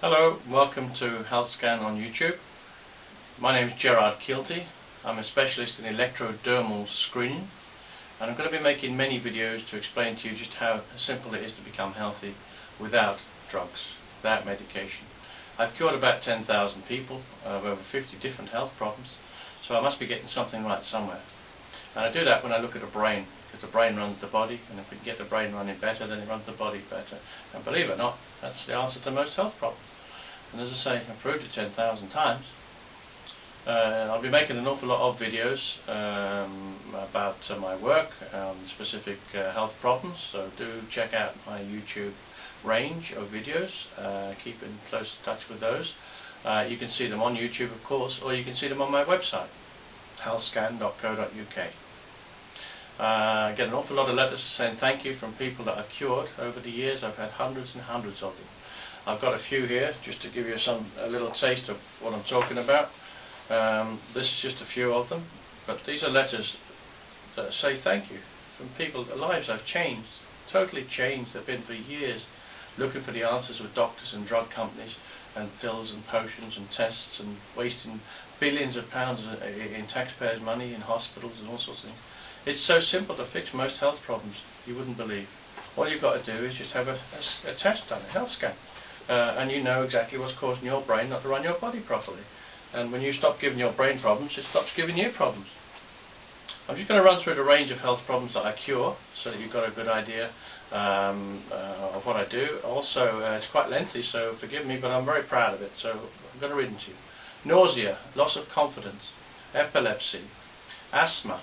Hello, welcome to NETSCAN on YouTube. My name is Gerard Kilty. I'm a specialist in electrodermal screening, and I'm going to be making many videos to explain to you just how simple it is to become healthy without drugs, without medication. I've cured about 10,000 people of over 50 different health problems, so I must be getting something right somewhere. And I do that when I look at a brain, because the brain runs the body, and if we can get the brain running better, then it runs the body better. And believe it or not, that's the answer to most health problems. And as I say, I've proved it 10,000 times. I'll be making an awful lot of videos about my work on specific health problems, so do check out my YouTube range of videos. Keep in close touch with those. You can see them on YouTube, of course, or you can see them on my website, healthscan.co.uk. I get an awful lot of letters saying thank you from people that I've cured over the years. I've had hundreds and hundreds of them. I've got a few here just to give you a little taste of what I'm talking about. This is just a few of them, but these are letters that say thank you from people. The lives I've changed, totally changed. They've been for years looking for the answers with doctors and drug companies and pills and potions and tests and wasting billions of pounds in taxpayers' money in hospitals and all sorts of things. It's so simple to fix most health problems, you wouldn't believe. All you've got to do is just have a test done, a health scan. And you know exactly what's causing your brain not to run your body properly. And when you stop giving your brain problems, it stops giving you problems. I'm just going to run through the range of health problems that I cure, so that you've got a good idea of what I do. Also, it's quite lengthy, so forgive me, but I'm very proud of it, so I'm going to read them to you. Nausea, loss of confidence, epilepsy, asthma,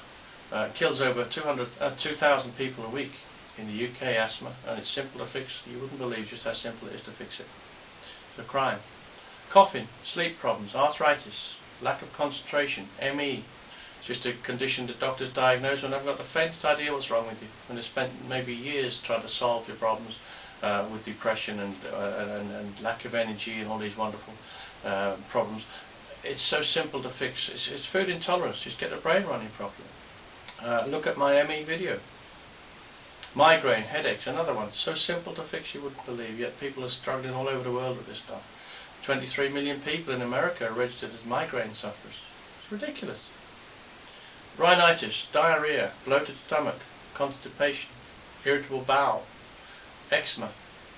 kills over 2,000 people a week. In the UK, asthma, and it's simple to fix. You wouldn't believe just how simple it is to fix it. It's a crime. Coughing, sleep problems, arthritis, lack of concentration, ME. It's just a condition that doctors diagnose when they've got the faintest idea what's wrong with you, when they've spent maybe years trying to solve your problems with depression and lack of energy and all these wonderful problems. It's so simple to fix. It's food intolerance. Just get the brain running properly. Look at my ME video. Migraine, headaches, another one. So simple to fix you wouldn't believe, yet people are struggling all over the world with this stuff. 23 million people in America are registered as migraine sufferers. It's ridiculous. Rhinitis, diarrhea, bloated stomach, constipation, irritable bowel, eczema.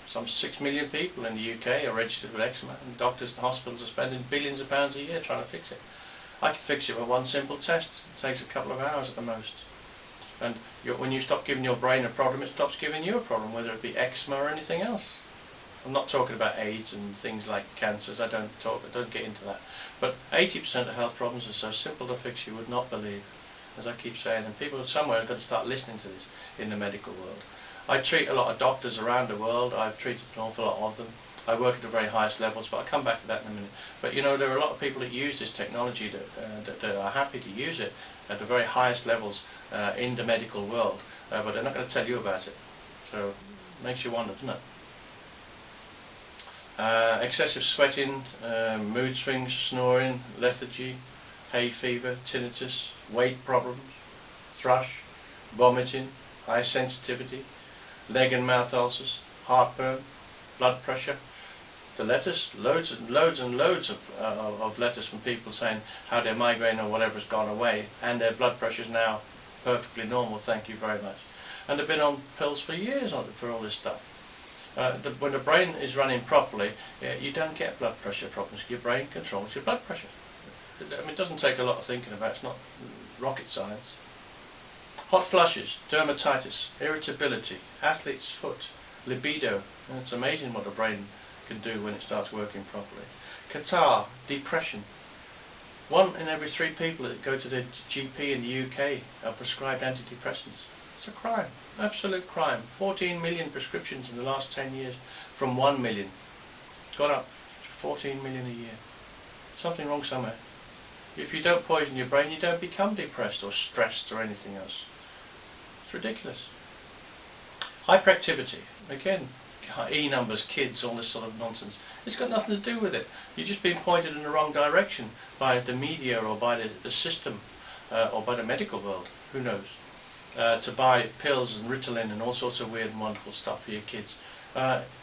Some 6 million people in the UK are registered with eczema, and doctors and hospitals are spending billions of pounds a year trying to fix it. I can fix it with one simple test. It takes a couple of hours at the most. And when you stop giving your brain a problem, it stops giving you a problem, whether it be eczema or anything else. I'm not talking about AIDS and things like cancers. I don't get into that. But 80% of health problems are so simple to fix you would not believe, as I keep saying. And people somewhere have got to start listening to this in the medical world. I treat a lot of doctors around the world. I've treated an awful lot of them. I work at the very highest levels, but I'll come back to that in a minute. But you know, there are a lot of people that use this technology that are happy to use it at the very highest levels in the medical world, but they're not going to tell you about it. So it makes you wonder, doesn't it? Excessive sweating, mood swings, snoring, lethargy, hay fever, tinnitus, weight problems, thrush, vomiting, eye sensitivity, leg and mouth ulcers, heartburn, blood pressure. The letters, loads and loads and loads of letters from people saying how their migraine or whatever has gone away and their blood pressure is now perfectly normal, thank you very much. And they've been on pills for years for all this stuff. When the brain is running properly, you don't get blood pressure problems. Your brain controls your blood pressure. I mean, it doesn't take a lot of thinking about. It's not rocket science. Hot flushes, dermatitis, irritability, athlete's foot, libido. And it's amazing what the brain can do when it starts working properly. Catarrh, depression. 1 in every 3 people that go to the GP in the UK are prescribed antidepressants. It's a crime, absolute crime. 14 million prescriptions in the last 10 years from 1 million. It's gone up to 14 million a year. Something wrong somewhere. If you don't poison your brain, you don't become depressed or stressed or anything else. It's ridiculous. Hyperactivity, again, E numbers, kids, all this sort of nonsense. It's got nothing to do with it. You're just being pointed in the wrong direction by the media or by the system or by the medical world, who knows, to buy pills and Ritalin and all sorts of weird and wonderful stuff for your kids.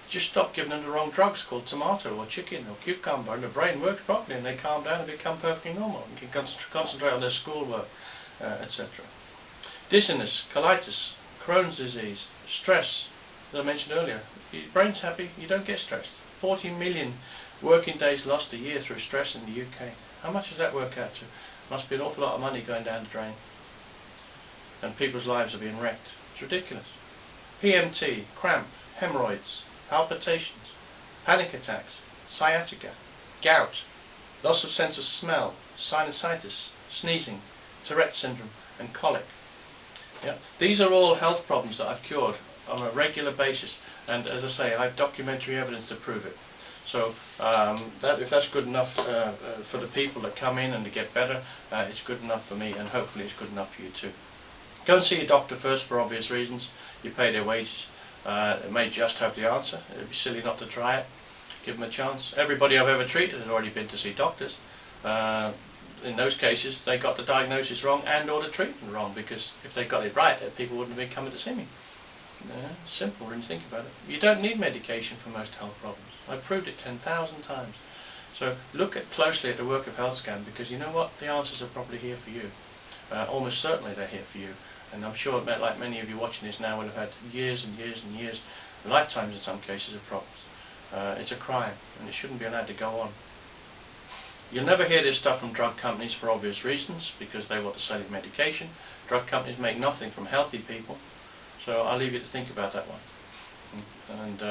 just stop giving them the wrong drugs called tomato or chicken or cucumber, and the brain works properly and they calm down and become perfectly normal and can concentrate on their schoolwork, etc. Dizziness, colitis, Crohn's disease, stress, as I mentioned earlier. Your brain's happy, you don't get stressed. 40 million working days lost a year through stress in the UK. How much does that work out to? Must be an awful lot of money going down the drain. And people's lives are being wrecked. It's ridiculous. PMT, cramp, hemorrhoids, palpitations, panic attacks, sciatica, gout, loss of sense of smell, sinusitis, sneezing, Tourette syndrome and colic. Yeah. These are all health problems that I've cured on a regular basis, and as I say, I have documentary evidence to prove it. So if that's good enough for the people that come in and to get better, it's good enough for me, and hopefully it's good enough for you too. Go and see your doctor first for obvious reasons. You pay their wages. It may just have the answer. It would be silly not to try it. Give them a chance. Everybody I've ever treated has already been to see doctors. In those cases, they got the diagnosis wrong and or the treatment wrong, because if they got it right, people wouldn't have been coming to see me. Simple when you think about it. You don't need medication for most health problems. I've proved it 10,000 times. So look closely at the work of NETSCAN, because you know what? The answers are probably here for you. Almost certainly they're here for you. And I'm sure that, like many of you watching this now, will have had years and years and years, lifetimes in some cases, of problems. It's a crime, and it shouldn't be allowed to go on. You'll never hear this stuff from drug companies for obvious reasons, because they want to sell you medication. Drug companies make nothing from healthy people, so I'll leave you to think about that one. And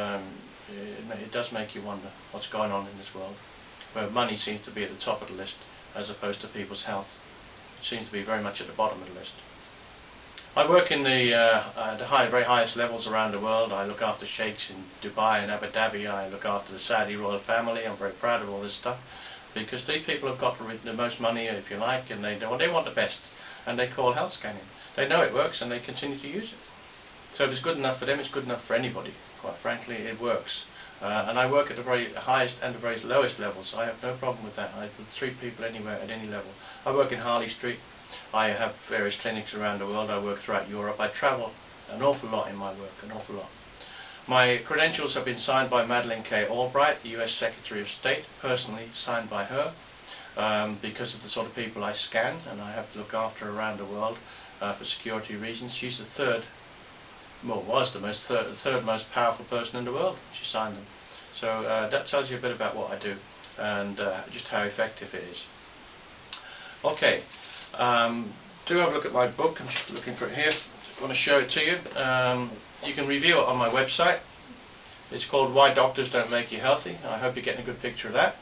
it does make you wonder what's going on in this world, where money seems to be at the top of the list as opposed to people's health. It seems to be very much at the bottom of the list. I work in the very highest levels around the world. I look after sheikhs in Dubai and Abu Dhabi. I look after the Saudi royal family. I'm very proud of all this stuff, because these people have got the most money, if you like, and they want the best, and they call health scanning. They know it works and they continue to use it. So if it's good enough for them, it's good enough for anybody. Quite frankly, it works. And I work at the very highest and the very lowest levels. I have no problem with that. I would treat people anywhere at any level. I work in Harley Street. I have various clinics around the world. I work throughout Europe. I travel an awful lot in my work, an awful lot. My credentials have been signed by Madeleine K. Albright, the US Secretary of State, personally signed by her, because of the sort of people I scan and I have to look after around the world for security reasons. She's the third most powerful person in the world. She signed them. So that tells you a bit about what I do and just how effective it is. Okay, do have a look at my book. I'm just looking for it here. I want to show it to you. You can review it on my website. It's called Why Doctors Don't Make You Healthy. I hope you're getting a good picture of that.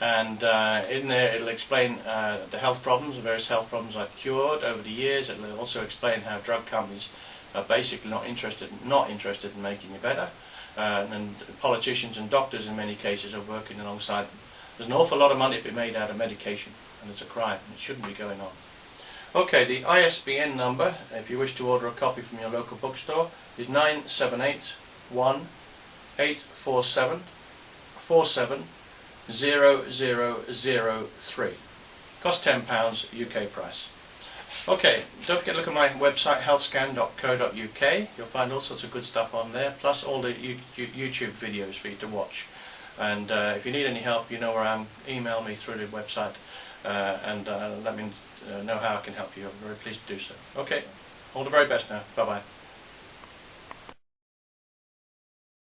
And in there it'll explain the health problems, the various health problems I've cured over the years. It'll also explain how drug companies are basically not interested in making you better, and politicians and doctors in many cases are working alongside them. There's an awful lot of money to be made out of medication, and it's a crime. It shouldn't be going on. Okay, the ISBN number, if you wish to order a copy from your local bookstore, is 978-1-847-47-0003. Costs £10, UK price. Okay, don't forget to look at my website, healthscan.co.uk. You'll find all sorts of good stuff on there, plus all the YouTube videos for you to watch. And if you need any help, you know where I am. Email me through the website and let me know how I can help you. I'm very pleased to do so. Okay, all the very best now. Bye-bye.